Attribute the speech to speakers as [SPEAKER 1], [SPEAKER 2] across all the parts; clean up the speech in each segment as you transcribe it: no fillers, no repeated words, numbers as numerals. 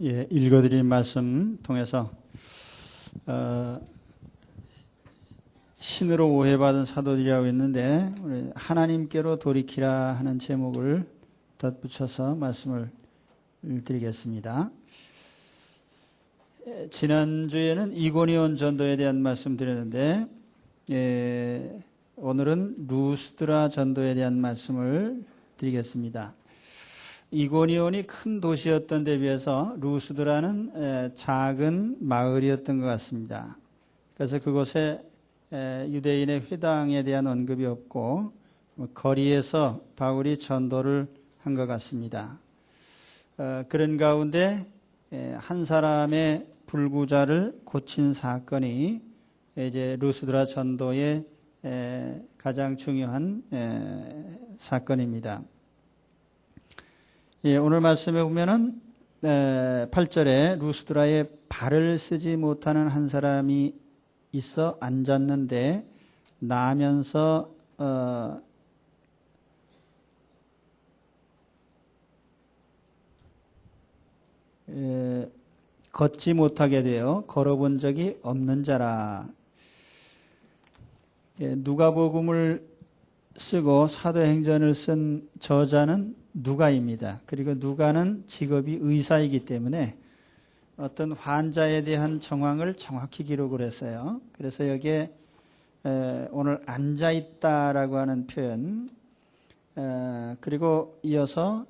[SPEAKER 1] 읽어드린 말씀 통해서 신으로 오해받은 사도들이라고 했는데 우리 하나님께로 돌이키라 하는 제목을 덧붙여서 말씀을 드리겠습니다. 지난주에는 이고니온 전도에 대한 말씀 드렸는데 오늘은 루스드라 전도에 대한 말씀을 드리겠습니다. 이고니온이 큰 도시였던 데 비해서 루스드라는 작은 마을이었던 것 같습니다. 그래서 그곳에 유대인의 회당에 대한 언급이 없고 거리에서 바울이 전도를 한 것 같습니다. 그런 가운데 한 사람의 불구자를 고친 사건이 이제 루스드라 전도의 가장 중요한 사건입니다. 오늘 말씀에 보면은 8절에 루스드라에 발을 쓰지 못하는 한 사람이 있어 앉았는데 나면서 걷지 못하게 되어 걸어본 적이 없는 자라. 누가복음을 쓰고 사도행전을 쓴 저자는 누가입니다. 그리고 누가는 직업이 의사이기 때문에 어떤 환자에 대한 정황을 정확히 기록을 했어요. 그래서 여기에 오늘 앉아있다라고 하는 표현, 그리고 이어서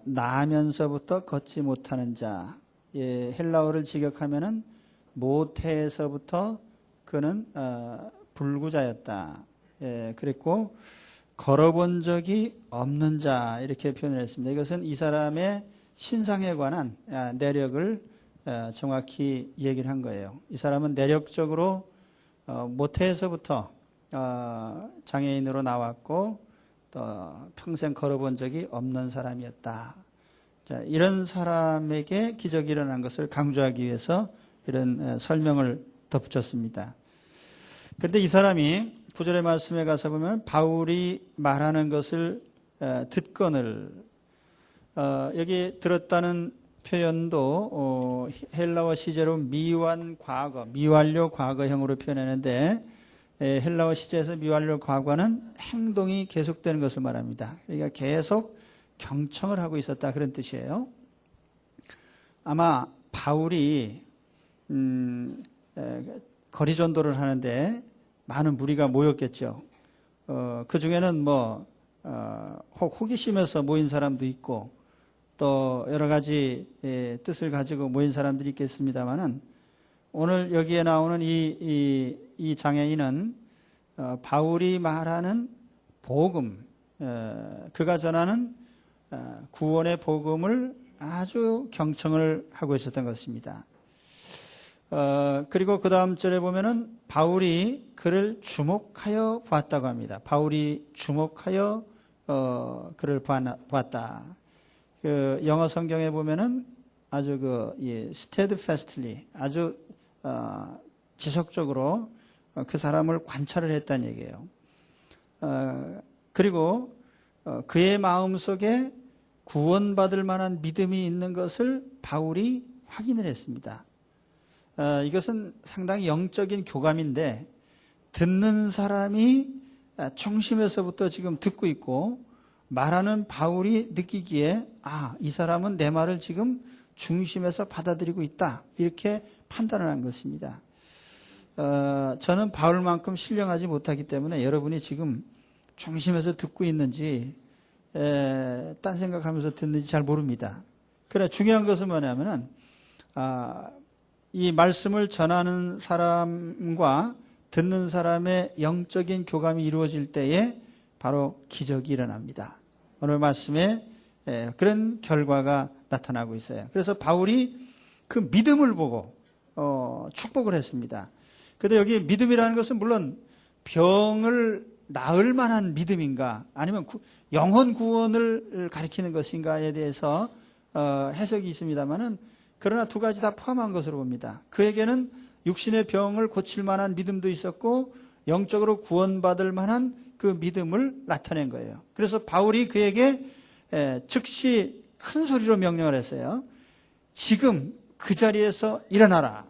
[SPEAKER 1] 나면서부터 걷지 못하는 자, 헬라어를 직역하면은 모태에서부터 그는 불구자였다. 그랬고 걸어본 적이 없는 자 이렇게 표현을 했습니다. 이것은 이 사람의 신상에 관한 내력을 정확히 얘기를 한 거예요. 이 사람은 내력적으로 모태에서부터 장애인으로 나왔고 또 평생 걸어본 적이 없는 사람이었다. 자, 이런 사람에게 기적이 일어난 것을 강조하기 위해서 이런 설명을 덧붙였습니다. 그런데 이 사람이 9절의 말씀에 가서 보면 바울이 말하는 것을 듣거늘, 여기 들었다는 표현도 헬라어 시제로 미완 과거, 미완료 과거형으로 표현하는데 헬라어 시제에서 미완료 과거는 행동이 계속되는 것을 말합니다. 그러니까 계속 경청을 하고 있었다 그런 뜻이에요. 아마 바울이 거리 전도를 하는데 많은 무리가 모였겠죠. 그 중에는 호기심에서 모인 사람도 있고 또 여러 가지 뜻을 가지고 모인 사람들이 있겠습니다만은 오늘 여기에 나오는 이 장애인은 바울이 말하는 복음, 그가 전하는 구원의 복음을 아주 경청을 하고 있었던 것입니다. 그리고 그 다음 절에 보면은 바울이 그를 주목하여 보았다고 합니다. 바울이 주목하여 그를 보았다. 그 영어 성경에 보면은 아주 steadfastly, 아주 지속적으로 그 사람을 관찰을 했다는 얘기예요. 그리고 그의 마음 속에 구원받을 만한 믿음이 있는 것을 바울이 확인을 했습니다. 이것은 상당히 영적인 교감인데 듣는 사람이 중심에서부터 지금 듣고 있고 말하는 바울이 느끼기에 이 사람은 내 말을 지금 중심에서 받아들이고 있다 이렇게 판단을 한 것입니다. 저는 바울만큼 신령하지 못하기 때문에 여러분이 지금 중심에서 듣고 있는지 딴 생각하면서 듣는지 잘 모릅니다. 그러나 중요한 것은 뭐냐면은 이 말씀을 전하는 사람과 듣는 사람의 영적인 교감이 이루어질 때에 바로 기적이 일어납니다. 오늘 말씀에 그런 결과가 나타나고 있어요. 그래서 바울이 그 믿음을 보고 축복을 했습니다. 그런데 여기 믿음이라는 것은 물론 병을 나을 만한 믿음인가 아니면 영혼 구원을 가리키는 것인가에 대해서 해석이 있습니다만은 그러나 두 가지 다 포함한 것으로 봅니다. 그에게는 육신의 병을 고칠 만한 믿음도 있었고 영적으로 구원받을 만한 그 믿음을 나타낸 거예요. 그래서 바울이 그에게 즉시 큰 소리로 명령을 했어요. 지금 그 자리에서 일어나라.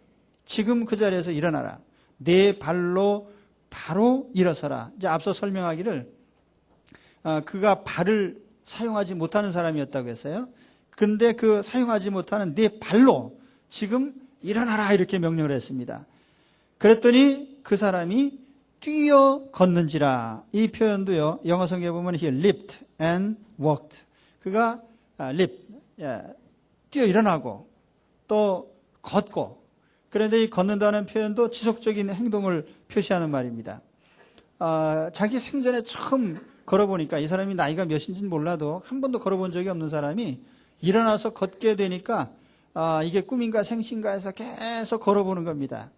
[SPEAKER 1] 지금 그 자리에서 일어나라. 내 발로 바로 일어서라. 이제 앞서 설명하기를 그가 발을 사용하지 못하는 사람이었다고 했어요. 근데 그 사용하지 못하는 내 발로 지금 일어나라 이렇게 명령을 했습니다. 그랬더니 그 사람이 뛰어 걷는지라. 이 표현도요, 영어 성경에 보면 he leaped and walked. 그가 leap, 뛰어 일어나고 또 걷고. 그런데 이 걷는다는 표현도 지속적인 행동을 표시하는 말입니다. 자기 생전에 처음 걸어보니까 이 사람이 나이가 몇인지는 몰라도 한 번도 걸어본 적이 없는 사람이 일어나서 걷게 되니까 이게 꿈인가 생신가 해서 계속 걸어보는 겁니다.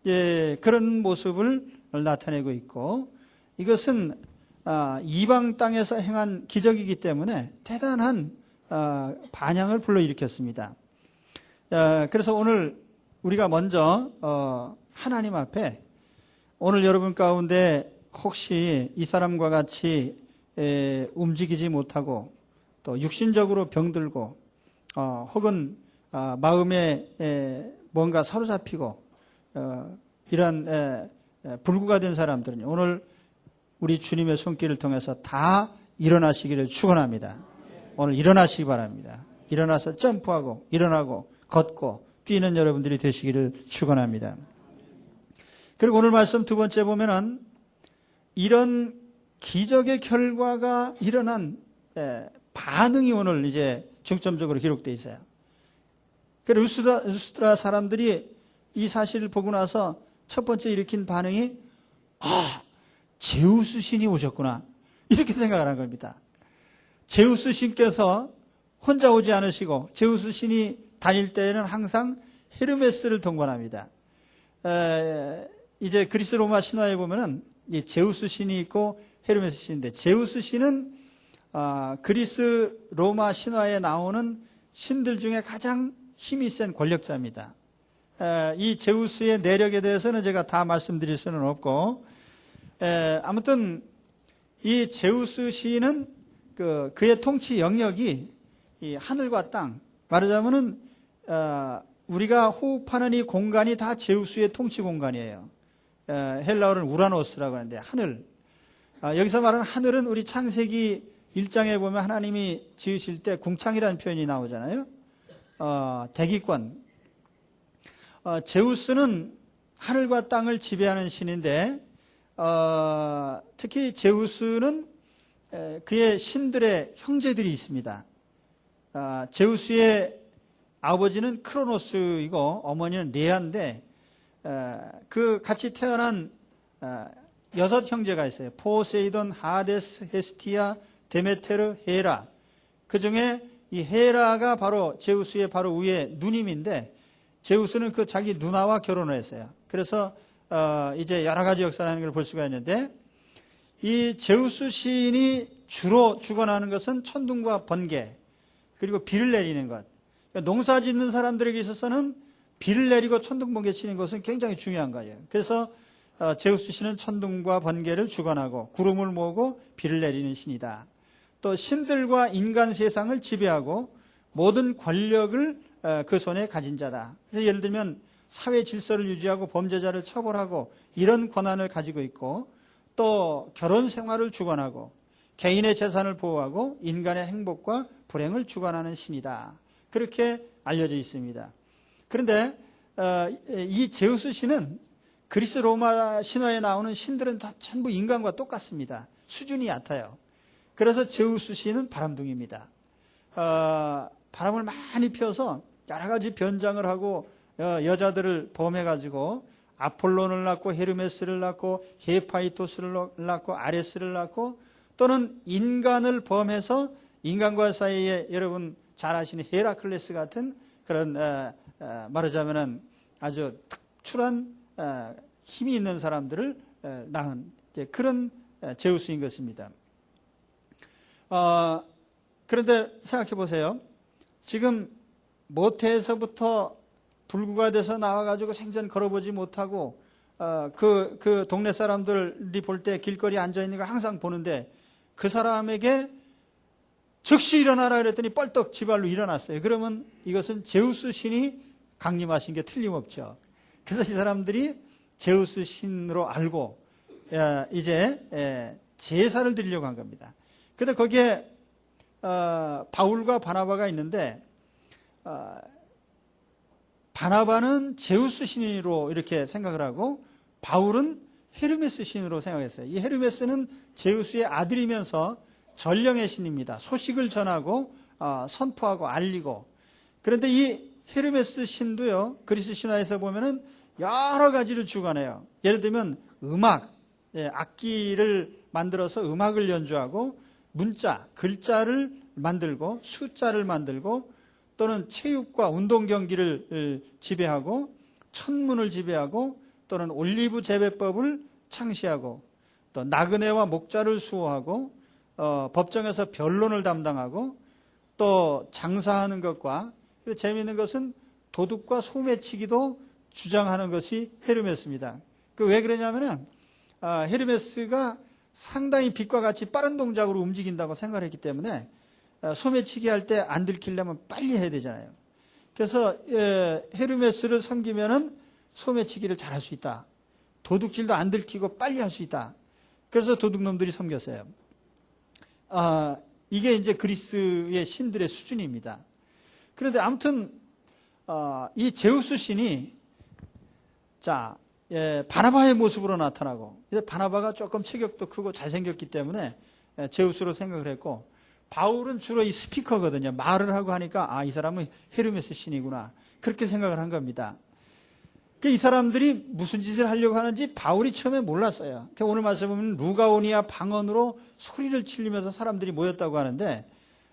[SPEAKER 1] 예, 그런 모습을 나타내고 있고, 이것은 이방 땅에서 행한 기적이기 때문에 대단한 반향을 불러일으켰습니다. 그래서 오늘 우리가 먼저 하나님 앞에, 오늘 여러분 가운데 혹시 이 사람과 같이 움직이지 못하고 또 육신적으로 병들고 혹은 마음에 뭔가 사로잡히고 이런 불구가 된 사람들은 오늘 우리 주님의 손길을 통해서 다 일어나시기를 축원합니다. 오늘 일어나시기 바랍니다. 일어나서 점프하고 일어나고 걷고 뛰는 여러분들이 되시기를 축원합니다. 그리고 오늘 말씀 두 번째 보면은 이런 기적의 결과가 일어난 반응이 오늘 이제 중점적으로 기록되어 있어요. 그래서 루스드라 사람들이 이 사실을 보고 나서 첫 번째 일으킨 반응이 제우스 신이 오셨구나 이렇게 생각을 한 겁니다. 제우스 신께서 혼자 오지 않으시고 제우스 신이 다닐 때에는 항상 헤르메스를 동반합니다. 이제 그리스 로마 신화에 보면은 이 제우스 신이 있고 헤르메스 신인데, 제우스 신은 그리스 로마 신화에 나오는 신들 중에 가장 힘이 센 권력자입니다. 이 제우스의 내력에 대해서는 제가 다 말씀드릴 수는 없고, 아무튼 이 제우스 신은 그의 통치 영역이 이 하늘과 땅, 말하자면은 우리가 호흡하는 이 공간이 다 제우스의 통치 공간이에요. 헬라어는 우라노스라고 하는데 하늘. 여기서 말하는 하늘은 우리 창세기 1장에 보면 하나님이 지으실 때 궁창이라는 표현이 나오잖아요. 대기권. 제우스는 하늘과 땅을 지배하는 신인데, 특히 제우스는 그의 신들의 형제들이 있습니다. 제우스의 아버지는 크로노스이고 어머니는 레아인데, 그 같이 태어난 6 형제가 있어요. 포세이돈, 하데스, 헤스티아, 데메테르, 헤라. 그 중에 이 헤라가 바로 제우스의 바로 위에 누님인데, 제우스는 그 자기 누나와 결혼을 했어요. 그래서 이제 여러 가지 역사를 하는 걸 볼 수가 있는데, 이 제우스 신이 주로 주관하는 것은 천둥과 번개, 그리고 비를 내리는 것. 그러니까 농사 짓는 사람들에게 있어서는 비를 내리고 천둥 번개 치는 것은 굉장히 중요한 거예요. 그래서 제우스 신은 천둥과 번개를 주관하고 구름을 모으고 비를 내리는 신이다. 또 신들과 인간 세상을 지배하고 모든 권력을 그 손에 가진 자다. 예를 들면 사회 질서를 유지하고 범죄자를 처벌하고 이런 권한을 가지고 있고, 또 결혼 생활을 주관하고 개인의 재산을 보호하고 인간의 행복과 불행을 주관하는 신이다. 그렇게 알려져 있습니다. 그런데 이 제우스 신은 그리스 로마 신화에 나오는 신들은 다 전부 인간과 똑같습니다. 수준이 얕아요. 그래서 제우스 신은 바람둥이입니다. 바람을 많이 펴서 여러 가지 변장을 하고 여자들을 범해가지고 아폴론을 낳고 헤르메스를 낳고 헤파이토스를 낳고 아레스를 낳고, 또는 인간을 범해서 인간과 사이에 여러분 잘 아시는 헤라클레스 같은 그런 말하자면은 아주 특출한 힘이 있는 사람들을 낳은 그런 제우스인 것입니다. 그런데 생각해 보세요. 지금 모태에서부터 불구가 돼서 나와가지고 생전 걸어보지 못하고 그 동네 사람들이 볼 때 길거리에 앉아있는 걸 항상 보는데, 그 사람에게 즉시 일어나라 그랬더니 뻘떡 지발로 일어났어요. 그러면 이것은 제우스 신이 강림하신 게 틀림없죠. 그래서 이 사람들이 제우스 신으로 알고 이제 제사를 드리려고 한 겁니다. 그런데 거기에 바울과 바나바가 있는데 바나바는 제우스 신으로 이렇게 생각을 하고 바울은 헤르메스 신으로 생각했어요. 이 헤르메스는 제우스의 아들이면서 전령의 신입니다. 소식을 전하고 선포하고 알리고. 그런데 이 헤르메스 신도요, 그리스 신화에서 보면은 여러 가지를 주관해요. 예를 들면 음악, 악기를 만들어서 음악을 연주하고 문자, 글자를 만들고 숫자를 만들고 또는 체육과 운동 경기를 지배하고 천문을 지배하고 또는 올리브 재배법을 창시하고 또 나그네와 목자를 수호하고 법정에서 변론을 담당하고 또 장사하는 것과 재미있는 것은 도둑과 소매치기도 주장하는 것이 헤르메스입니다. 왜 그러냐면은 헤르메스가 상당히 빛과 같이 빠른 동작으로 움직인다고 생각을 했기 때문에 소매치기 할 때 안 들키려면 빨리 해야 되잖아요. 그래서 헤르메스를 섬기면은 소매치기를 잘할 수 있다. 도둑질도 안 들키고 빨리 할 수 있다. 그래서 도둑놈들이 섬겼어요. 이게 이제 그리스의 신들의 수준입니다. 그런데 아무튼 이 제우스 신이 바나바의 모습으로 나타나고, 바나바가 조금 체격도 크고 잘생겼기 때문에 제우스로 생각을 했고, 바울은 주로 이 스피커거든요. 말을 하고 하니까 이 사람은 헤르메스 신이구나, 그렇게 생각을 한 겁니다. 이 사람들이 무슨 짓을 하려고 하는지 바울이 처음에 몰랐어요. 오늘 말씀 보면 루가오니아 방언으로 소리를 치르면서 사람들이 모였다고 하는데,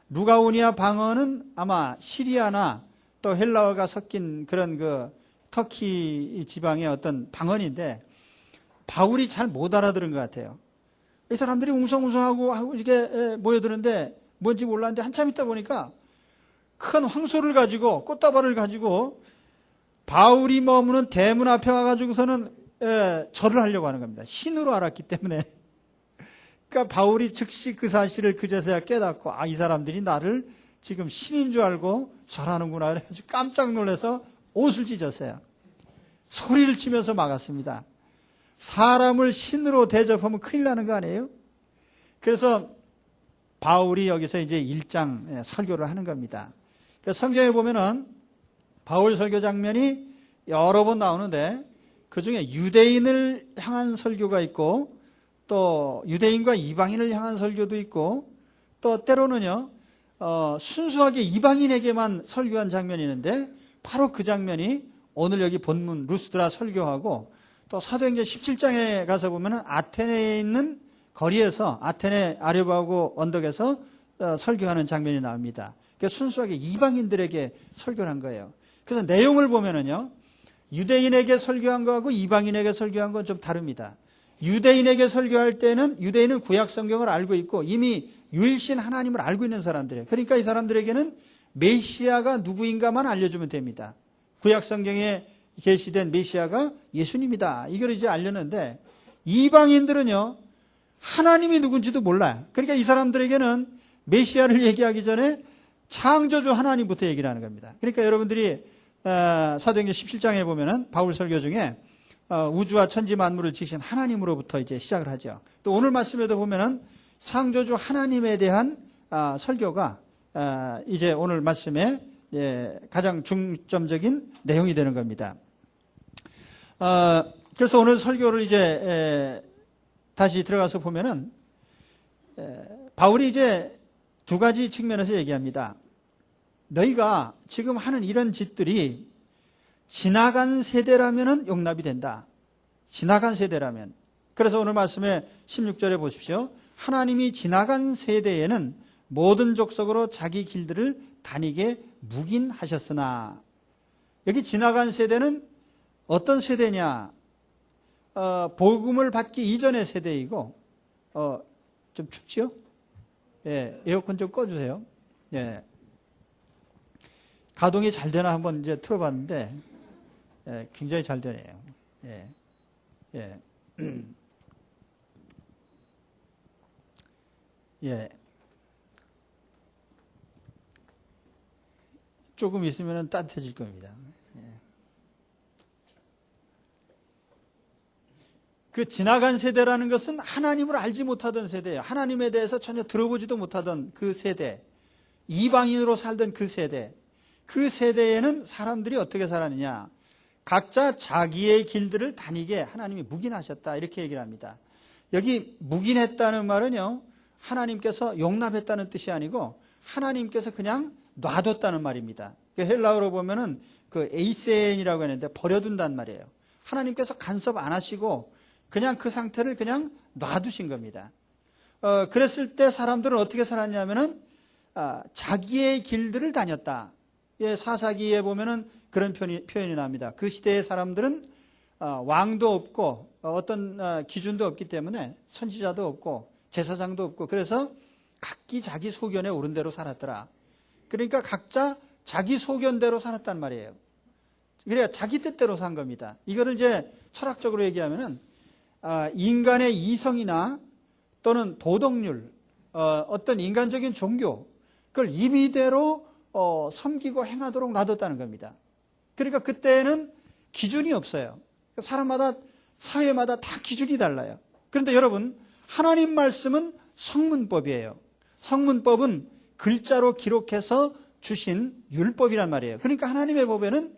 [SPEAKER 1] 루가오니아 방언은 아마 시리아나 또 헬라어가 섞인 그런 터키 지방의 어떤 방언인데 바울이 잘 못 알아들은 것 같아요. 이 사람들이 웅성웅성하고 이렇게 모여드는데 뭔지 몰랐는데 한참 있다 보니까 큰 황소를 가지고 꽃다발을 가지고 바울이 머무는 대문 앞에 와가지고서는 절을 하려고 하는 겁니다. 신으로 알았기 때문에. 그러니까 바울이 즉시 그 사실을 그제서야 깨닫고 이 사람들이 나를 지금 신인 줄 알고 절하는구나. 그래서 깜짝 놀라서 옷을 찢었어요. 소리를 치면서 막았습니다. 사람을 신으로 대접하면 큰일 나는 거 아니에요? 그래서 바울이 여기서 이제 1장 설교를 하는 겁니다. 그래서 성경에 보면은 바울 설교 장면이 여러 번 나오는데 그 중에 유대인을 향한 설교가 있고 또 유대인과 이방인을 향한 설교도 있고 또 때로는요 순수하게 이방인에게만 설교한 장면이 있는데 바로 그 장면이 오늘 여기 본문 루스드라 설교하고 또 사도행전 17장에 가서 보면은 아테네에 있는 거리에서 아테네 아레오파고 언덕에서 설교하는 장면이 나옵니다. 그러니까 순수하게 이방인들에게 설교를 한 거예요. 그래서 내용을 보면은요 유대인에게 설교한 거하고 이방인에게 설교한 건 좀 다릅니다. 유대인에게 설교할 때는 유대인은 구약 성경을 알고 있고 이미 유일신 하나님을 알고 있는 사람들이에요. 그러니까 이 사람들에게는 메시아가 누구인가만 알려주면 됩니다. 구약 성경에 계시된 메시아가 예수님이다, 이걸 이제 알렸는데 이방인들은요 하나님이 누군지도 몰라요. 그러니까 이 사람들에게는 메시아를 얘기하기 전에 창조주 하나님부터 얘기를 하는 겁니다. 그러니까 여러분들이 사도행전 17장에 보면은 바울 설교 중에 우주와 천지 만물을 지신 하나님으로부터 이제 시작을 하죠. 또 오늘 말씀에도 보면은 창조주 하나님에 대한 설교가 이제 오늘 말씀에 가장 중점적인 내용이 되는 겁니다. 그래서 오늘 설교를 이제 다시 들어가서 보면은 바울이 이제 두 가지 측면에서 얘기합니다. 너희가 지금 하는 이런 짓들이 지나간 세대라면은 용납이 된다. 지나간 세대라면. 그래서 오늘 말씀에 16절에 보십시오. 하나님이 지나간 세대에는 모든 족속으로 자기 길들을 다니게 묵인하셨으나, 여기 지나간 세대는 어떤 세대냐? 복음을 받기 이전의 세대이고, 좀 춥지요? 예, 에어컨 좀 꺼주세요. 예. 가동이 잘 되나 한번 이제 틀어봤는데, 굉장히 잘 되네요. 예. 예. 예. 조금 있으면 따뜻해질 겁니다. 그 지나간 세대라는 것은 하나님을 알지 못하던 세대예요. 하나님에 대해서 전혀 들어보지도 못하던 그 세대, 이방인으로 살던 그 세대, 그 세대에는 사람들이 어떻게 살았느냐, 각자 자기의 길들을 다니게 하나님이 묵인하셨다, 이렇게 얘기를 합니다. 여기 묵인했다는 말은요, 하나님께서 용납했다는 뜻이 아니고 하나님께서 그냥 놔뒀다는 말입니다. 그 헬라어로 보면은 그 에이센이라고 하는데 버려둔단 말이에요. 하나님께서 간섭 안 하시고 그냥 그 상태를 그냥 놔두신 겁니다. 그랬을 때 사람들은 어떻게 살았냐면은 자기의 길들을 다녔다. 예, 사사기에 보면은 그런 표현이 나옵니다. 그 시대의 사람들은 왕도 없고 어떤 기준도 없기 때문에 선지자도 없고 제사장도 없고, 그래서 각기 자기 소견에 오른 대로 살았더라. 그러니까 각자 자기 소견대로 살았단 말이에요. 그래야 자기 뜻대로 산 겁니다. 이거를 이제 철학적으로 얘기하면은 인간의 이성이나 또는 도덕률, 어떤 인간적인 종교, 그걸 임의대로 섬기고 행하도록 놔뒀다는 겁니다. 그러니까 그때는 기준이 없어요. 사람마다, 사회마다 다 기준이 달라요. 그런데 여러분, 하나님 말씀은 성문법이에요. 성문법은 글자로 기록해서 주신 율법이란 말이에요. 그러니까 하나님의 법에는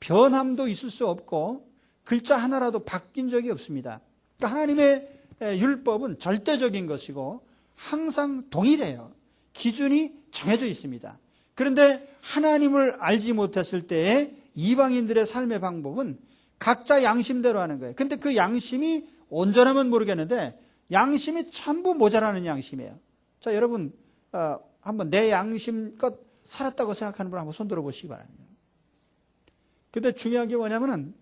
[SPEAKER 1] 변함도 있을 수 없고 글자 하나라도 바뀐 적이 없습니다. 그러니까 하나님의 율법은 절대적인 것이고 항상 동일해요. 기준이 정해져 있습니다. 그런데 하나님을 알지 못했을 때에 이방인들의 삶의 방법은 각자 양심대로 하는 거예요. 근데 그 양심이 온전하면 모르겠는데 양심이 전부 모자라는 양심이에요. 자, 여러분 한번 내 양심껏 살았다고 생각하는 분 한번 손 들어보시기 바랍니다. 근데 중요한 게 뭐냐면은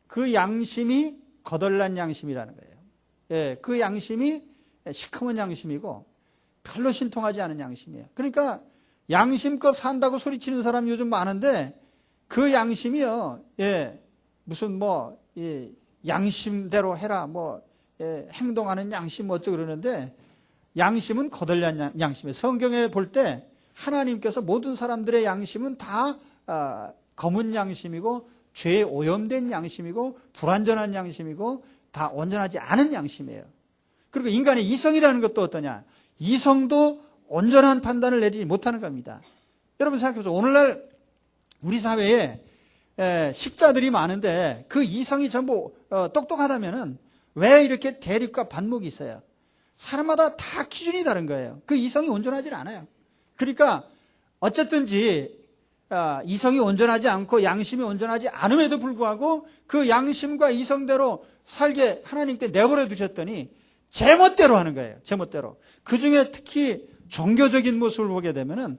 [SPEAKER 1] 그 양심이 거덜난 양심이라는 거예요. 예, 그 양심이 시커먼 양심이고 별로 신통하지 않은 양심이에요. 그러니까 양심껏 산다고 소리치는 사람이 요즘 많은데 그 양심이요, 예, 무슨 양심대로 해라, 행동하는 양심 어쩌고 그러는데 양심은 거덜난 양심이에요. 성경에 볼 때 하나님께서 모든 사람들의 양심은 다 검은 양심이고 죄에 오염된 양심이고 불완전한 양심이고 다 온전하지 않은 양심이에요. 그리고 인간의 이성이라는 것도 어떠냐? 이성도 온전한 판단을 내리지 못하는 겁니다. 여러분 생각해보세요. 오늘날 우리 사회에 식자들이 많은데 그 이성이 전부 똑똑하다면은 왜 이렇게 대립과 반목이 있어요? 사람마다 다 기준이 다른 거예요. 그 이성이 온전하지 않아요. 그러니까 어쨌든지 이성이 온전하지 않고 양심이 온전하지 않음에도 불구하고 그 양심과 이성대로 살게 하나님께 내버려 두셨더니 제멋대로 하는 거예요. 제멋대로. 그중에 특히 종교적인 모습을 보게 되면은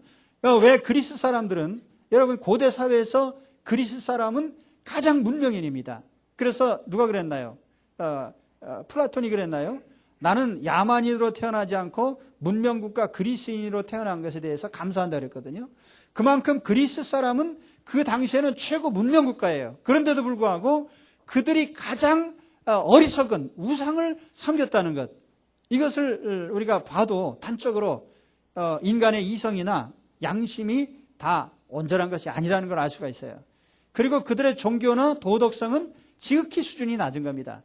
[SPEAKER 1] 왜 그리스 사람들은, 여러분 고대 사회에서 그리스 사람은 가장 문명인입니다. 그래서 누가 그랬나요? 플라톤이 그랬나요? 나는 야만인으로 태어나지 않고 문명국가 그리스인으로 태어난 것에 대해서 감사한다 그랬거든요. 그만큼 그리스 사람은 그 당시에는 최고 문명국가예요. 그런데도 불구하고 그들이 가장 어리석은 우상을 섬겼다는 것, 이것을 우리가 봐도 단적으로 인간의 이성이나 양심이 다 온전한 것이 아니라는 걸 알 수가 있어요. 그리고 그들의 종교나 도덕성은 지극히 수준이 낮은 겁니다.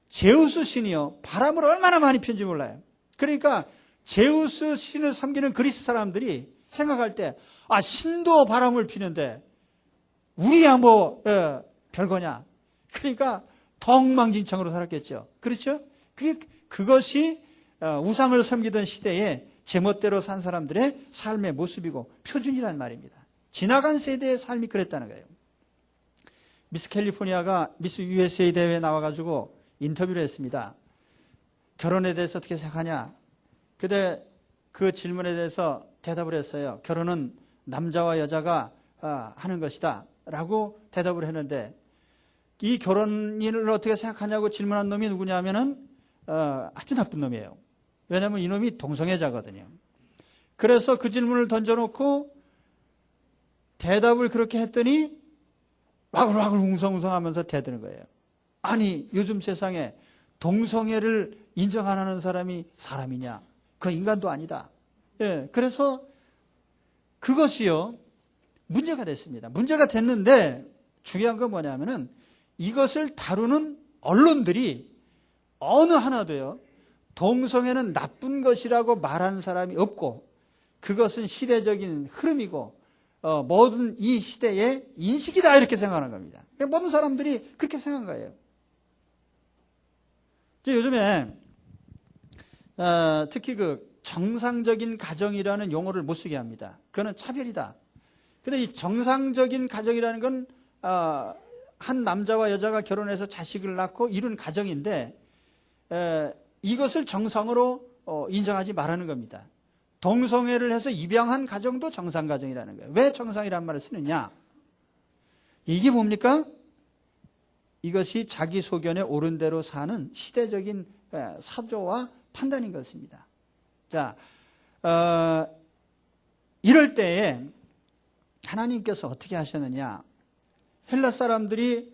[SPEAKER 1] 제우스 신이요, 바람을 얼마나 많이 피운지 몰라요. 그러니까 제우스 신을 섬기는 그리스 사람들이 생각할 때 신도 바람을 피는데 우리야 별거냐. 그러니까 더 엉망진창으로 살았겠죠. 그렇죠? 그것이 우상을 섬기던 시대에 제멋대로 산 사람들의 삶의 모습이고 표준이란 말입니다. 지나간 세대의 삶이 그랬다는 거예요. 미스 캘리포니아가 미스 USA 대회에 나와가지고 인터뷰를 했습니다. 결혼에 대해서 어떻게 생각하냐? 그때 그 질문에 대해서 대답을 했어요. 결혼은 남자와 여자가 하는 것이다 라고 대답을 했는데, 이 결혼을 어떻게 생각하냐고 질문한 놈이 누구냐면은 아주 나쁜 놈이에요. 왜냐하면 이놈이 동성애자거든요. 그래서 그 질문을 던져놓고 대답을 그렇게 했더니 와글와글 웅성웅성하면서 대드는 거예요. 아니, 요즘 세상에 동성애를 인정 안 하는 사람이 사람이냐? 그 인간도 아니다. 예, 그래서 그것이요, 문제가 됐습니다. 문제가 됐는데 중요한 건 뭐냐면은 이것을 다루는 언론들이 어느 하나도요, 동성애는 나쁜 것이라고 말한 사람이 없고 그것은 시대적인 흐름이고 모든 이 시대의 인식이다 이렇게 생각하는 겁니다. 모든 사람들이 그렇게 생각한 거예요. 요즘에 특히 그 정상적인 가정이라는 용어를 못 쓰게 합니다. 그거는 차별이다. 근데 이 정상적인 가정이라는 건 한 남자와 여자가 결혼해서 자식을 낳고 이룬 가정인데 이것을 정상으로 인정하지 말라는 겁니다. 동성애를 해서 입양한 가정도 정상가정이라는 거예요. 왜 정상이라는 말을 쓰느냐? 이게 뭡니까? 이것이 자기 소견에 옳은 대로 사는 시대적인 사조와 판단인 것입니다. 자, 이럴 때에 하나님께서 어떻게 하셨느냐? 헬라 사람들이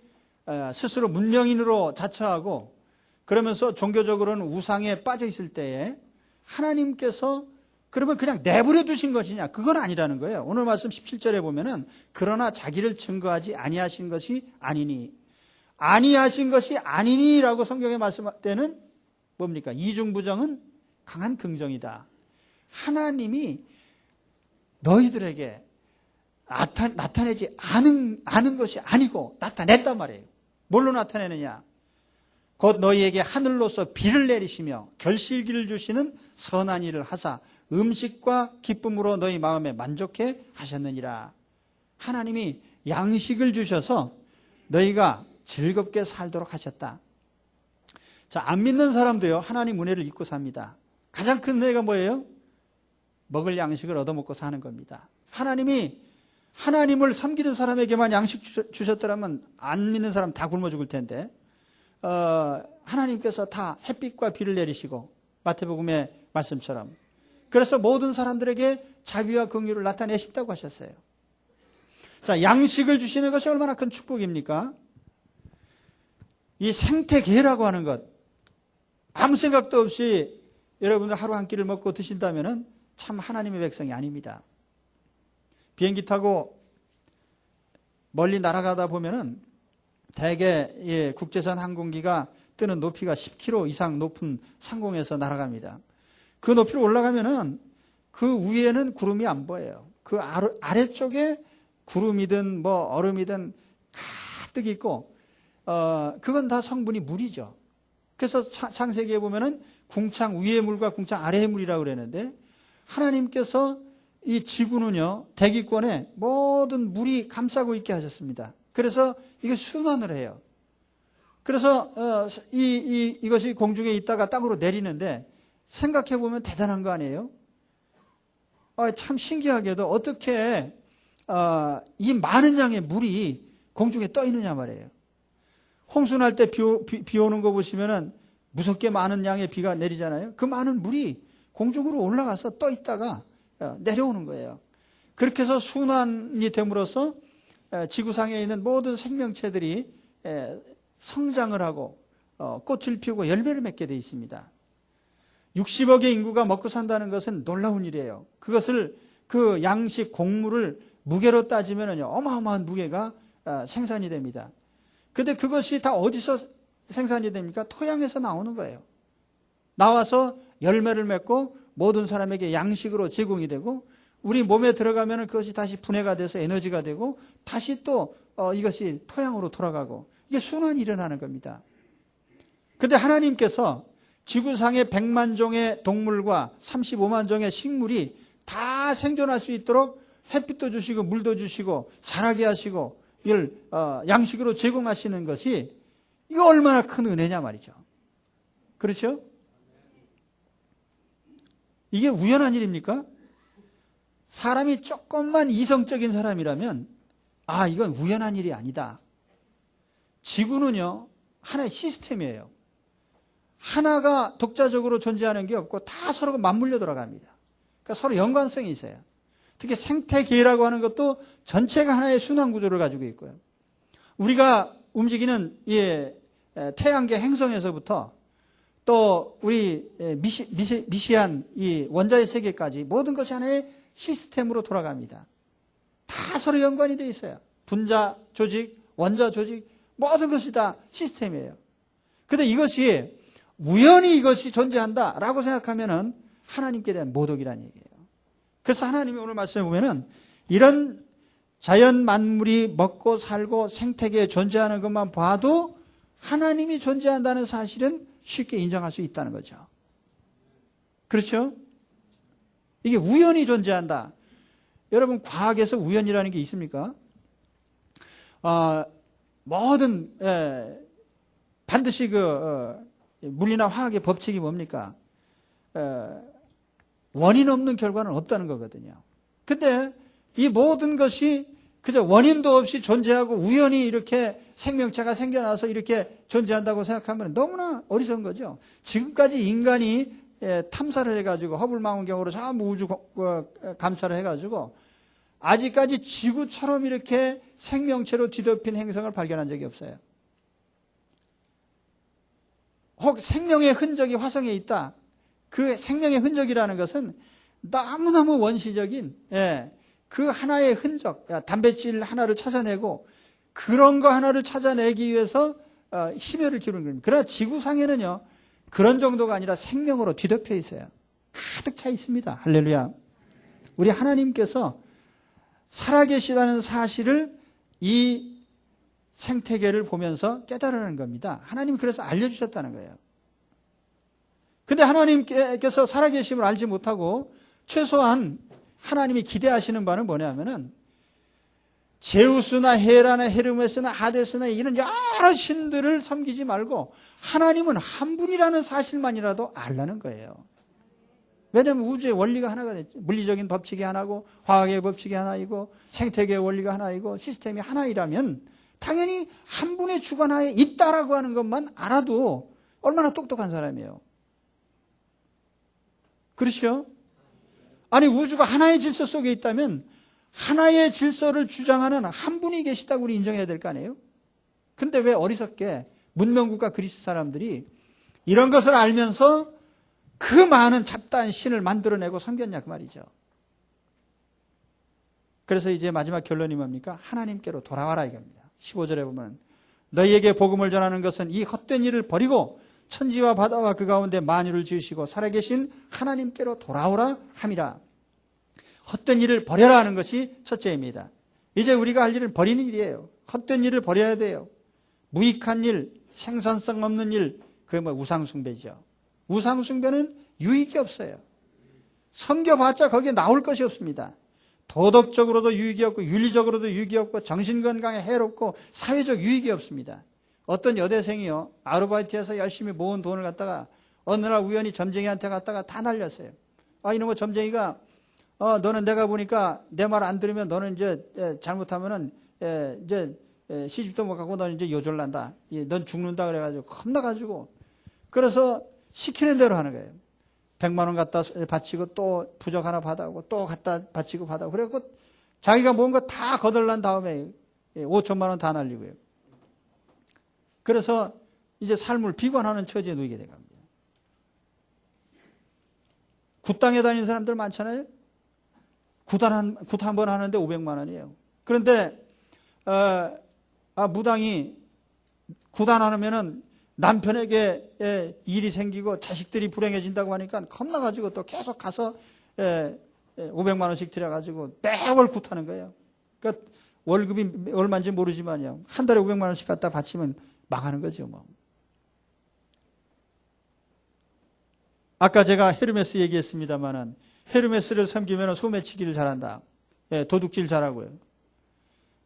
[SPEAKER 1] 스스로 문명인으로 자처하고 그러면서 종교적으로는 우상에 빠져 있을 때에 하나님께서 그러면 그냥 내버려 두신 것이냐? 그건 아니라는 거예요. 오늘 말씀 17절에 보면은 그러나 자기를 증거하지 아니하신 것이 아니니라고 성경에 말씀할 때는 뭡니까? 이중부정은 강한 긍정이다. 하나님이 너희들에게 나타내지 않은 것이 아니고 나타냈단 말이에요. 뭘로 나타내느냐? 곧 너희에게 하늘로서 비를 내리시며 결실기를 주시는 선한 일을 하사 음식과 기쁨으로 너희 마음에 만족해 하셨느니라. 하나님이 양식을 주셔서 너희가 즐겁게 살도록 하셨다. 자, 안 믿는 사람도요, 하나님 은혜를 잊고 삽니다. 가장 큰 은혜가 뭐예요? 먹을 양식을 얻어먹고 사는 겁니다. 하나님을 섬기는 사람에게만 양식 주셨더라면 안 믿는 사람 다 굶어 죽을 텐데, 하나님께서 다 햇빛과 비를 내리시고, 마태복음의 말씀처럼. 그래서 모든 사람들에게 자비와 긍휼을 나타내신다고 하셨어요. 자, 양식을 주시는 것이 얼마나 큰 축복입니까? 이 생태계라고 하는 것, 아무 생각도 없이 여러분들 하루 한 끼를 먹고 드신다면 참 하나님의 백성이 아닙니다. 비행기 타고 멀리 날아가다 보면은 대개 국제선 항공기가 뜨는 높이가 10km 이상 높은 상공에서 날아갑니다. 그 높이로 올라가면은 그 위에는 구름이 안 보여요. 그 아래쪽에 구름이든 뭐 얼음이든 가득 있고, 그건 다 성분이 물이죠. 그래서 창세기에 보면은 궁창 위의 물과 궁창 아래의 물이라고 그러는데, 하나님께서 이 지구는요, 대기권에 모든 물이 감싸고 있게 하셨습니다. 그래서 이게 순환을 해요. 그래서 이것이 공중에 있다가 땅으로 내리는데, 생각해 보면 대단한 거 아니에요? 참 신기하게도 어떻게 이 많은 양의 물이 공중에 떠 있느냐 말이에요. 홍수 날 때 비 오는 거 보시면은 무섭게 많은 양의 비가 내리잖아요. 그 많은 물이 공중으로 올라가서 떠 있다가 내려오는 거예요. 그렇게 해서 순환이 됨으로써 지구상에 있는 모든 생명체들이 성장을 하고 꽃을 피우고 열매를 맺게 되어 있습니다. 60억의 인구가 먹고 산다는 것은 놀라운 일이에요. 그것을 그 양식 곡물을 무게로 따지면요, 어마어마한 무게가 생산이 됩니다. 근데 그것이 다 어디서 생산이 됩니까? 토양에서 나오는 거예요. 나와서 열매를 맺고 모든 사람에게 양식으로 제공이 되고, 우리 몸에 들어가면 그것이 다시 분해가 돼서 에너지가 되고, 다시 또 이것이 토양으로 돌아가고, 이게 순환이 일어나는 겁니다. 근데 하나님께서 지구상의 100만 종의 동물과 35만 종의 식물이 다 생존할 수 있도록 햇빛도 주시고 물도 주시고 자라게 하시고 이걸 양식으로 제공하시는 것이, 이거 얼마나 큰 은혜냐 말이죠. 그렇죠? 이게 우연한 일입니까? 사람이 조금만 이성적인 사람이라면 이건 우연한 일이 아니다. 지구는요, 하나의 시스템이에요. 하나가 독자적으로 존재하는 게 없고 다 서로가 맞물려 돌아갑니다. 그러니까 서로 연관성이 있어요. 특히 생태계라고 하는 것도 전체가 하나의 순환 구조를 가지고 있고요. 우리가 움직이는 태양계 행성에서부터 또 우리 미시한 이 원자의 세계까지 모든 것이 하나의 시스템으로 돌아갑니다. 다 서로 연관이 돼 있어요. 분자 조직, 원자 조직, 모든 것이 다 시스템이에요. 근데 이것이 우연히 이것이 존재한다라고 생각하면은 하나님께 대한 모독이라는 얘기예요. 그래서 하나님이 오늘 말씀해 보면은 이런 자연 만물이 먹고 살고 생태계에 존재하는 것만 봐도 하나님이 존재한다는 사실은 쉽게 인정할 수 있다는 거죠. 그렇죠? 이게 우연히 존재한다. 여러분, 과학에서 우연이라는 게 있습니까? 모든 반드시 물리나 화학의 법칙이 뭡니까? 원인 없는 결과는 없다는 거거든요. 근데 이 모든 것이 그저 원인도 없이 존재하고 우연히 이렇게 생명체가 생겨나서 이렇게 존재한다고 생각하면 너무나 어리석은 거죠. 지금까지 인간이 탐사를 해가지고 허블 망원경으로 전부 우주 감찰을 해가지고 아직까지 지구처럼 이렇게 생명체로 뒤덮인 행성을 발견한 적이 없어요. 혹 생명의 흔적이 화성에 있다. 그 생명의 흔적이라는 것은 너무너무 원시적인 그 하나의 흔적, 단백질 하나를 찾아내고 그런 거 하나를 찾아내기 위해서 심혈을 기울이는 겁니다. 그러나 지구상에는요, 그런 정도가 아니라 생명으로 뒤덮여 있어요. 가득 차 있습니다. 할렐루야. 우리 하나님께서 살아계시다는 사실을 이 생태계를 보면서 깨달으는 겁니다. 하나님이 그래서 알려주셨다는 거예요. 근데 하나님께서 살아계심을 알지 못하고 최소한 하나님이 기대하시는 바는 뭐냐면은 제우스나 헤라나 헤르메스나 하데스나 이런 여러 신들을 섬기지 말고 하나님은 한 분이라는 사실만이라도 알라는 거예요. 왜냐하면 우주의 원리가 하나가 됐죠. 물리적인 법칙이 하나고 화학의 법칙이 하나이고 생태계의 원리가 하나이고 시스템이 하나이라면 당연히 한 분의 주관하에 있다라고 하는 것만 알아도 얼마나 똑똑한 사람이에요. 그렇죠? 아니, 우주가 하나의 질서 속에 있다면 하나의 질서를 주장하는 한 분이 계시다고 우리 인정해야 될 거 아니에요? 근데 왜 어리석게 문명국가 그리스 사람들이 이런 것을 알면서 그 많은 잡다한 신을 만들어내고 섬겼냐 그 말이죠. 그래서 이제 마지막 결론이 뭡니까? 하나님께로 돌아와라 이겁니다. 15절에 보면 너희에게 복음을 전하는 것은 이 헛된 일을 버리고 천지와 바다와 그 가운데 만유를 지으시고 살아계신 하나님께로 돌아오라 함이라. 헛된 일을 버려라 하는 것이 첫째입니다. 이제 우리가 할 일은 버리는 일이에요. 헛된 일을 버려야 돼요. 무익한 일, 생산성 없는 일, 그게 우상숭배죠. 우상숭배는 유익이 없어요. 섬겨봤자 거기에 나올 것이 없습니다. 도덕적으로도 유익이 없고 윤리적으로도 유익이 없고 정신건강에 해롭고 사회적 유익이 없습니다. 어떤 여대생이요, 아르바이트해서 열심히 모은 돈을 갖다가 어느 날 우연히 점쟁이한테 갔다가 다 날렸어요. 이놈의 점쟁이가 너는 내가 보니까 내 말 안 들으면 너는 이제 잘못하면은 이제 시집도 못 가고 너는 이제 요절난다. 넌 죽는다 그래가지고 겁나가지고 그래서 시키는 대로 하는 거예요. 100만 원 갖다 바치고 또 부적 하나 받아오고 또 갖다 바치고 받아오고 그래갖고 자기가 모은 거 다 거덜난 다음에 5천만 원 다 날리고요. 그래서 이제 삶을 비관하는 처지에 놓이게 된 겁니다. 굿당에 다니는 사람들 많잖아요. 굿 한 번 하는데 500만 원이에요. 그런데 무당이 굿 안 하면은 남편에게 일이 생기고 자식들이 불행해진다고 하니까 겁나가지고 또 계속 가서 500만 원씩 들여가지고 매월 굿하는 거예요. 그러니까 월급이 얼마인지 모르지만요. 한 달에 500만 원씩 갖다 바치면 망하는 거죠. 뭐. 아까 제가 헤르메스 얘기했습니다만은 헤르메스를 섬기면 소매치기를 잘한다. 도둑질 잘하고요.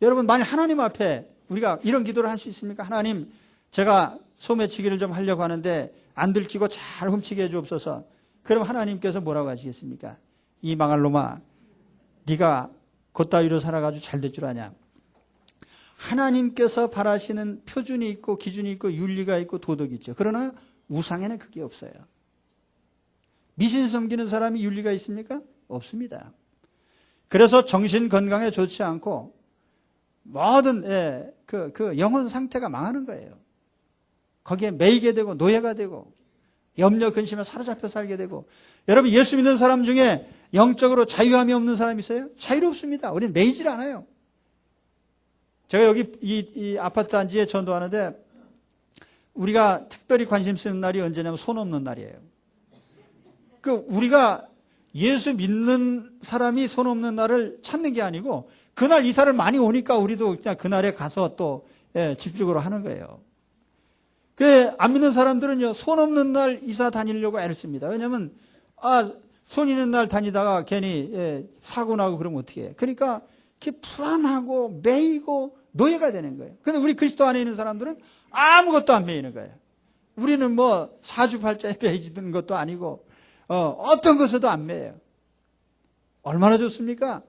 [SPEAKER 1] 여러분, 만약 하나님 앞에 우리가 이런 기도를 할 수 있습니까? 하나님, 제가 소매치기를 좀 하려고 하는데 안 들키고 잘 훔치게 해주옵소서. 그럼 하나님께서 뭐라고 하시겠습니까? 이 망할 놈아, 네가 그따위로 살아가지고 잘 될 줄 아냐? 하나님께서 바라시는 표준이 있고 기준이 있고 윤리가 있고 도덕이 있죠. 그러나 우상에는 그게 없어요. 미신 섬기는 사람이 윤리가 있습니까? 없습니다. 그래서 정신 건강에 좋지 않고 모든 그 영혼 상태가 망하는 거예요. 거기에 매이게 되고 노예가 되고 염려 근심에 사로잡혀 살게 되고 여러분 예수 믿는 사람 중에 영적으로 자유함이 없는 사람이 있어요? 자유롭습니다. 우리는 매이질 않아요. 제가 여기 이 아파트 단지에 전도하는데 우리가 특별히 관심 쓰는 날이 언제냐면 손 없는 날이에요. 우리가 예수 믿는 사람이 손 없는 날을 찾는 게 아니고 그날 이사를 많이 오니까 우리도 그냥 그날에 가서 또 집중으로 하는 거예요. 안 믿는 사람들은요, 손 없는 날 이사 다니려고 애를 씁니다. 왜냐하면 손 있는 날 다니다가 괜히 사고 나고 그러면 어떻게 해요? 그러니까 이렇게 불안하고 매이고 노예가 되는 거예요. 근데 우리 그리스도 안에 있는 사람들은 아무것도 안 매이는 거예요. 우리는 뭐 사주팔자에 매이지는 것도 아니고 어떤 것에도 안 매여요. 얼마나 좋습니까?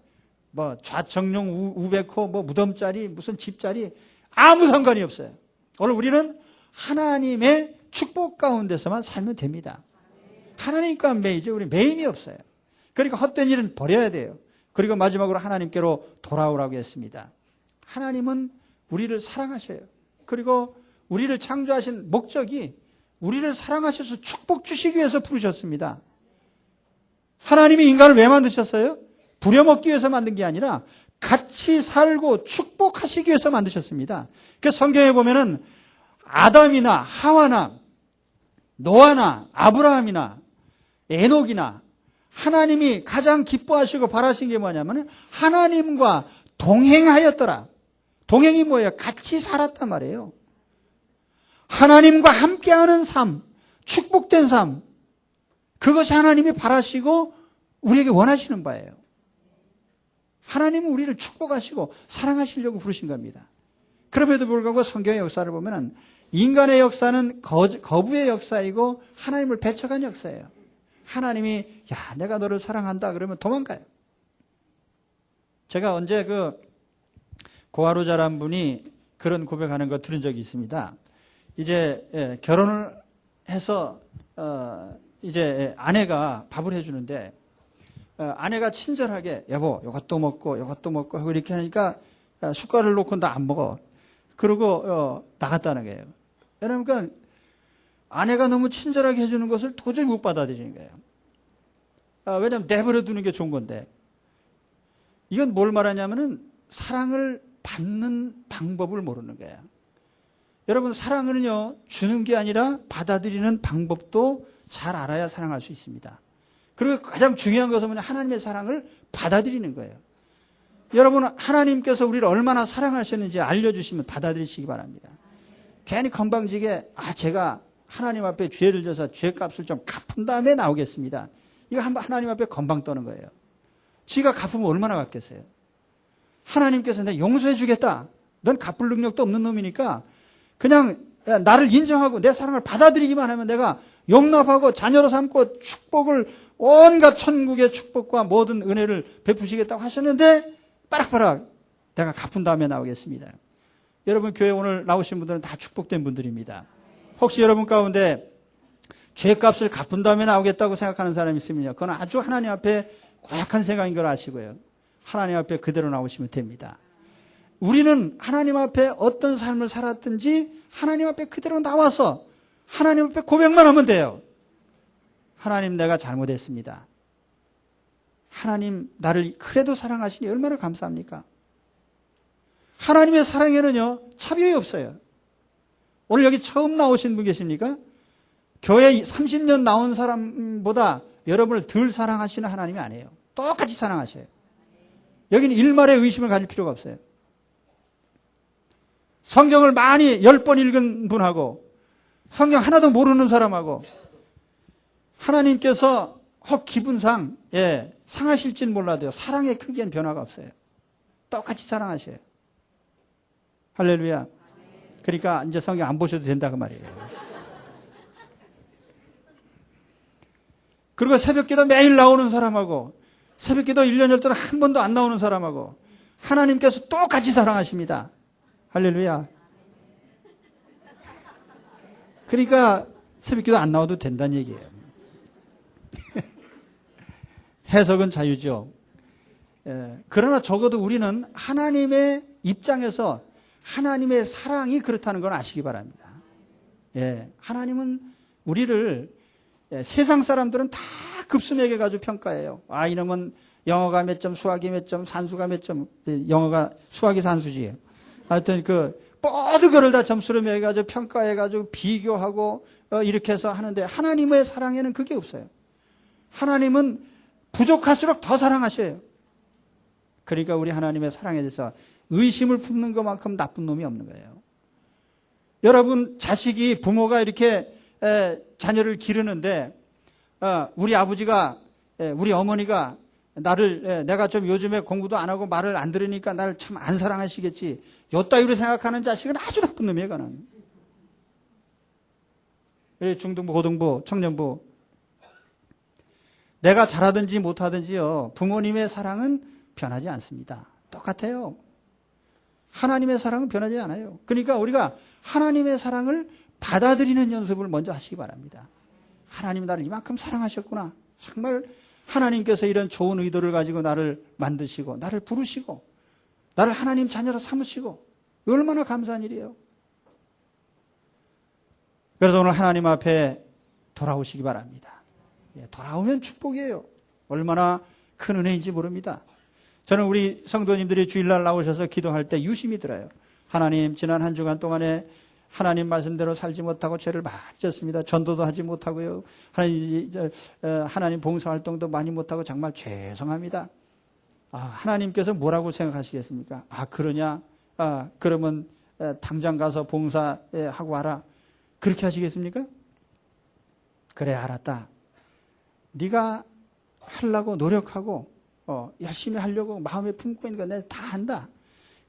[SPEAKER 1] 뭐 좌청룡 우백호 뭐 무덤자리 무슨 집자리 아무 상관이 없어요. 오늘 우리는 하나님의 축복 가운데서만 살면 됩니다. 하나님과 매이지 우리 매임이 없어요. 그러니까 헛된 일은 버려야 돼요. 그리고 마지막으로 하나님께로 돌아오라고 했습니다. 하나님은 우리를 사랑하셔요. 그리고 우리를 창조하신 목적이 우리를 사랑하셔서 축복 주시기 위해서 부르셨습니다. 하나님이 인간을 왜 만드셨어요? 부려먹기 위해서 만든 게 아니라 같이 살고 축복하시기 위해서 만드셨습니다. 그래서 성경에 보면은 아담이나 하와나 노아나 아브라함이나 에녹이나 하나님이 가장 기뻐하시고 바라신 게 뭐냐면 하나님과 동행하였더라. 동행이 뭐예요? 같이 살았단 말이에요. 하나님과 함께하는 삶, 축복된 삶, 그것이 하나님이 바라시고 우리에게 원하시는 바예요. 하나님은 우리를 축복하시고 사랑하시려고 부르신 겁니다. 그럼에도 불구하고 성경의 역사를 보면 인간의 역사는 거부의 역사이고 하나님을 배척한 역사예요. 하나님이 내가 너를 사랑한다 그러면 도망가요. 제가 언제 고아로 자란 분이 그런 고백하는 거 들은 적이 있습니다. 이제 결혼을 해서 이제 아내가 밥을 해주는데 아내가 친절하게 여보 이것도 먹고 하고 이렇게 하니까 숟가락을 놓고 나 안 먹어. 그러고 나갔다는 거예요. 그러니까 아내가 너무 친절하게 해주는 것을 도저히 못 받아들이는 거예요. 왜냐하면 내버려 두는 게 좋은 건데. 이건 뭘 말하냐면은 사랑을 받는 방법을 모르는 거예요. 여러분 사랑을요 주는 게 아니라 받아들이는 방법도 잘 알아야 사랑할 수 있습니다. 그리고 가장 중요한 것은 뭐냐 하나님의 사랑을 받아들이는 거예요. 여러분 하나님께서 우리를 얼마나 사랑하셨는지 알려주시면 받아들이시기 바랍니다. 괜히 건방지게 제가 하나님 앞에 죄를 져서 죄값을 좀 갚은 다음에 나오겠습니다. 이거 한번 하나님 앞에 건방 떠는 거예요. 지가 갚으면 얼마나 갚겠어요. 하나님께서 내가 용서해 주겠다. 넌 갚을 능력도 없는 놈이니까 그냥 나를 인정하고 내 사랑을 받아들이기만 하면 내가 용납하고 자녀로 삼고 축복을 온갖 천국의 축복과 모든 은혜를 베푸시겠다고 하셨는데 빠락빠락 내가 갚은 다음에 나오겠습니다. 여러분 교회 오늘 나오신 분들은 다 축복된 분들입니다. 혹시 여러분 가운데 죄값을 갚은 다음에 나오겠다고 생각하는 사람이 있으면요. 그건 아주 하나님 앞에 고약한 생각인 걸 아시고요. 하나님 앞에 그대로 나오시면 됩니다. 우리는 하나님 앞에 어떤 삶을 살았든지 하나님 앞에 그대로 나와서 하나님 앞에 고백만 하면 돼요. 하나님 내가 잘못했습니다. 하나님 나를 그래도 사랑하시니 얼마나 감사합니까? 하나님의 사랑에는요 차별이 없어요. 오늘 여기 처음 나오신 분 계십니까? 교회 30년 나온 사람보다 여러분을 덜 사랑하시는 하나님이 아니에요. 똑같이 사랑하셔요. 여기는 일말의 의심을 가질 필요가 없어요. 성경을 많이 10번 읽은 분하고 성경 하나도 모르는 사람하고 하나님께서 혹 기분상 상하실지는 몰라도요. 사랑의 크기엔 변화가 없어요. 똑같이 사랑하셔요. 할렐루야. 그러니까 이제 성경 안 보셔도 된다 그 말이에요. 그리고 새벽기도 매일 나오는 사람하고 새벽기도 1년 10달 한 번도 안 나오는 사람하고 하나님께서 똑같이 사랑하십니다. 할렐루야. 그러니까 새벽기도 안 나와도 된다는 얘기예요. 해석은 자유죠. 그러나 적어도 우리는 하나님의 입장에서 하나님의 사랑이 그렇다는 걸 아시기 바랍니다. 하나님은 우리를 세상 사람들은 다 급수 매겨가지고 평가해요. 이놈은 영어가 몇 점, 수학이 몇 점, 산수가 몇 점, 영어가, 수학이 산수지예요. 하여튼 모든 거를 다 점수로 매겨가지고 평가해가지고 비교하고, 이렇게 해서 하는데, 하나님의 사랑에는 그게 없어요. 하나님은 부족할수록 더 사랑하셔요. 그러니까 우리 하나님의 사랑에 대해서 의심을 품는 것만큼 나쁜 놈이 없는 거예요. 여러분, 자식이, 부모가 이렇게 자녀를 기르는데, 우리 아버지가, 우리 어머니가 내가 좀 요즘에 공부도 안 하고 말을 안 들으니까 나를 참 안 사랑하시겠지. 요따위로 생각하는 자식은 아주 나쁜 놈이에요, 그는. 중등부, 고등부, 청년부. 내가 잘하든지 못하든지요, 부모님의 사랑은 변하지 않습니다. 똑같아요. 하나님의 사랑은 변하지 않아요. 그러니까 우리가 하나님의 사랑을 받아들이는 연습을 먼저 하시기 바랍니다. 하나님 나를 이만큼 사랑하셨구나. 정말 하나님께서 이런 좋은 의도를 가지고 나를 만드시고 나를 부르시고 나를 하나님 자녀로 삼으시고 얼마나 감사한 일이에요. 그래서 오늘 하나님 앞에 돌아오시기 바랍니다. 돌아오면 축복이에요. 얼마나 큰 은혜인지 모릅니다. 저는 우리 성도님들이 주일날 나오셔서 기도할 때 유심히 들어요. 하나님, 지난 한 주간 동안에 하나님 말씀대로 살지 못하고 죄를 많이 졌습니다. 전도도 하지 못하고요. 하나님 봉사활동도 많이 못하고 정말 죄송합니다. 하나님께서 뭐라고 생각하시겠습니까? 그러냐? 그러면 당장 가서 봉사하고 와라. 그렇게 하시겠습니까? 그래, 알았다. 네가 하려고 노력하고 열심히 하려고 마음에 품고 있는 거 내가 다 한다.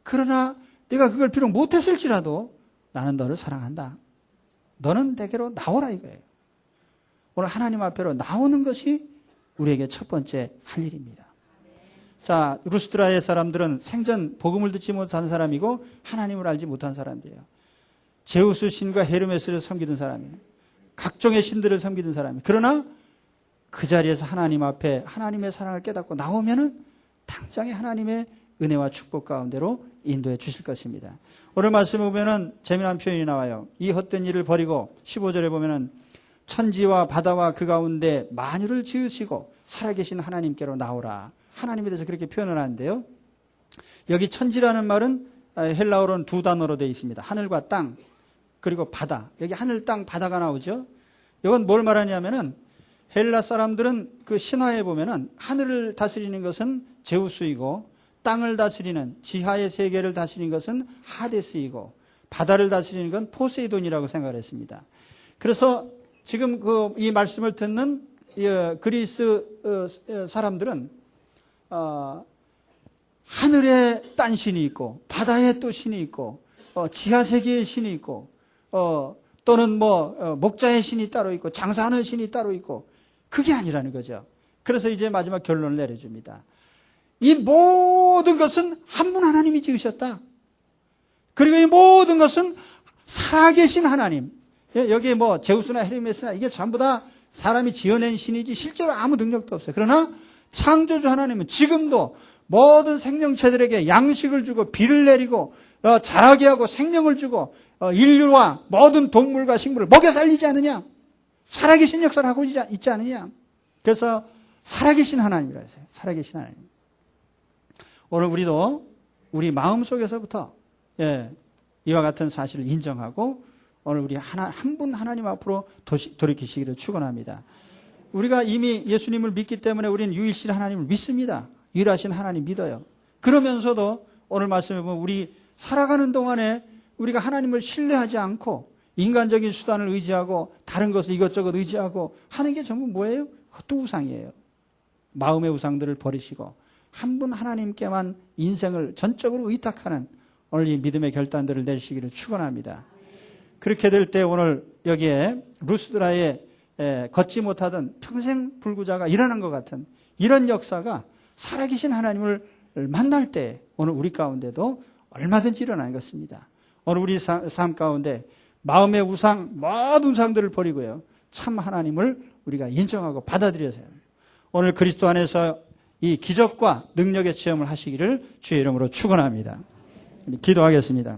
[SPEAKER 1] 그러나 네가 그걸 비록 못했을지라도 나는 너를 사랑한다. 너는 내게로 나오라 이거예요. 오늘 하나님 앞에로 나오는 것이 우리에게 첫 번째 할 일입니다. 자, 루스드라의 사람들은 생전 복음을 듣지 못한 사람이고 하나님을 알지 못한 사람들이에요. 제우스 신과 헤르메스를 섬기던 사람이에요. 각종의 신들을 섬기던 사람이에요. 그러나 그 자리에서 하나님 앞에 하나님의 사랑을 깨닫고 나오면은 당장에 하나님의 은혜와 축복 가운데로 인도해 주실 것입니다. 오늘 말씀에 보면은 재미난 표현이 나와요. 이 헛된 일을 버리고 15절에 보면은 천지와 바다와 그 가운데 만유를 지으시고 살아계신 하나님께로 나오라. 하나님에 대해서 그렇게 표현을 하는데요. 여기 천지라는 말은 헬라어로는 두 단어로 되어 있습니다. 하늘과 땅 그리고 바다. 여기 하늘, 땅, 바다가 나오죠. 이건 뭘 말하냐면은 헬라 사람들은 그 신화에 보면은 하늘을 다스리는 것은 제우스이고 땅을 다스리는 지하의 세계를 다스리는 것은 하데스이고 바다를 다스리는 건 포세이돈이라고 생각을 했습니다. 그래서 지금 이 말씀을 듣는 그리스 사람들은 하늘에 딴 신이 있고 바다에 또 신이 있고 지하 세계의 신이 있고 또는 목자의 신이 따로 있고 장사하는 신이 따로 있고 그게 아니라는 거죠. 그래서 이제 마지막 결론을 내려줍니다. 이 모든 것은 한 분 하나님이 지으셨다. 그리고 이 모든 것은 살아계신 하나님. 여기에 제우스나 헤르메스나 이게 전부 다 사람이 지어낸 신이지 실제로 아무 능력도 없어요. 그러나 창조주 하나님은 지금도 모든 생명체들에게 양식을 주고 비를 내리고 자라게 하고 생명을 주고 인류와 모든 동물과 식물을 먹여 살리지 않느냐. 살아계신 역사를 하고 있지 않느냐. 그래서 살아계신 하나님이라 했어요. 살아계신 하나님. 오늘 우리도 우리 마음속에서부터 이와 같은 사실을 인정하고 오늘 우리 한 분 하나님 앞으로 돌이키시기를 축원합니다. 우리가 이미 예수님을 믿기 때문에 우리는 유일신 하나님을 믿습니다. 유일하신 하나님 믿어요. 그러면서도 오늘 말씀해 보면 우리 살아가는 동안에 우리가 하나님을 신뢰하지 않고 인간적인 수단을 의지하고 다른 것을 이것저것 의지하고 하는 게 전부 뭐예요? 그것도 우상이에요. 마음의 우상들을 버리시고 한 분 하나님께만 인생을 전적으로 의탁하는 오늘 이 믿음의 결단들을 내리시기를 축원합니다. 그렇게 될 때 오늘 여기에 루스드라의 걷지 못하던 평생 불구자가 일어난 것 같은 이런 역사가 살아계신 하나님을 만날 때 오늘 우리 가운데도 얼마든지 일어나는 것입니다. 오늘 우리 삶 가운데 마음의 우상, 모든 우상들을 버리고요. 참 하나님을 우리가 인정하고 받아들여서요. 오늘 그리스도 안에서 이 기적과 능력의 체험을 하시기를 주의 이름으로 축원합니다. 기도하겠습니다.